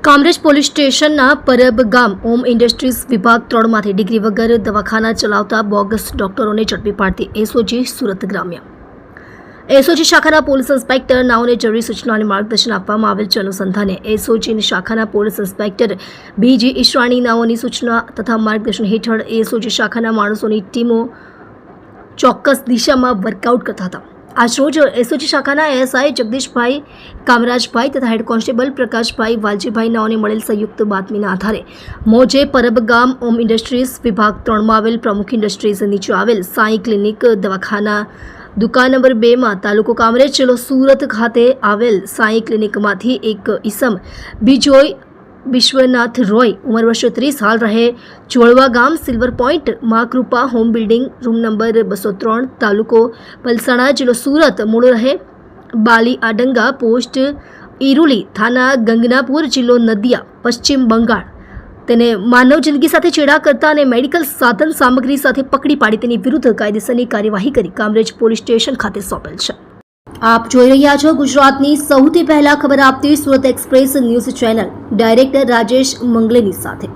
Kamrej police સ્ટેશનના પરબ ગામ ઓમ industries વિભાગ 3માંથી ડિગ્રી વગર દવાખાના ચલાવતા બોગસ ડોક્ટરોને ઝડપી પાડતી એસઓજી સુરત ગ્રામ્ય એસઓજી શાખાના પોલીસ ઇન્સ્પેક્ટર નાઓને જરૂરી સૂચના અને માર્ગદર્શન આપવામાં આવેલ છે. અનુસંધાને એસઓજી શાખાના પોલીસ ઇન્સ્પેક્ટર બીજી ઈશ્રાણી નાઓની સૂચના તથા માર્ગદર્શન હેઠળ એસઓજી શાખાના માણસોની ટીમો ચોક્કસ દિશામાં વર્કઆઉટ કરતા હતા. આજરોજ એસઓજી શાખાના એએસઆઈ જગદીશભાઈ કામરાજભાઈ તથા હેડ કોન્સ્ટેબલ પ્રકાશભાઈ વાલજીભાઈ નાઓને મળેલ સંયુક્ત બાતમીના આધારે મોજે પરબ ગામ ઓમ ઇન્ડસ્ટ્રીઝ વિભાગ 3માં આવેલ પ્રમુખ ઇન્ડસ્ટ્રીઝ નીચે આવેલ સાંઈ ક્લિનિક દવાખાના દુકાન નંબર 2માં તાલુકો કામરેજ જિલ્લો સુરત ખાતે આવેલ સાંઈ ક્લિનિકમાંથી એક ઈસમ બીજોય વિશ્વનાથ રોય ઉંમર વર્ષ 30 હાલ રહે ચોળવા ગામ સિલ્વર પોઈન્ટ માં કૃપા હોમ બિલ્ડિંગ રૂમ નંબર 203 તાલુકો પલસાણા જિલ્લો સુરત મૂળ રહે બાલી આડંગા પોસ્ટ ઈરુલી થાના ગંગનાપુર જિલ્લો નદિયા પશ્ચિમ બંગાળ તેને માનવ જિંદગી સાથે છેડા કરતા અને મેડિકલ સાધન સામગ્રી સાથે પકડી પાડી તેની વિરુદ્ધ કાયદેસરની કાર્યવાહી કરી કામરેજ પોલીસ સ્ટેશન ખાતે સોંપેલ છે. આપ જોઈ રહ્યા છો ગુજરાતની સૌથી પહેલા ખબર આપતી Surat express news channel director Rajesh મંગલેની સાથે.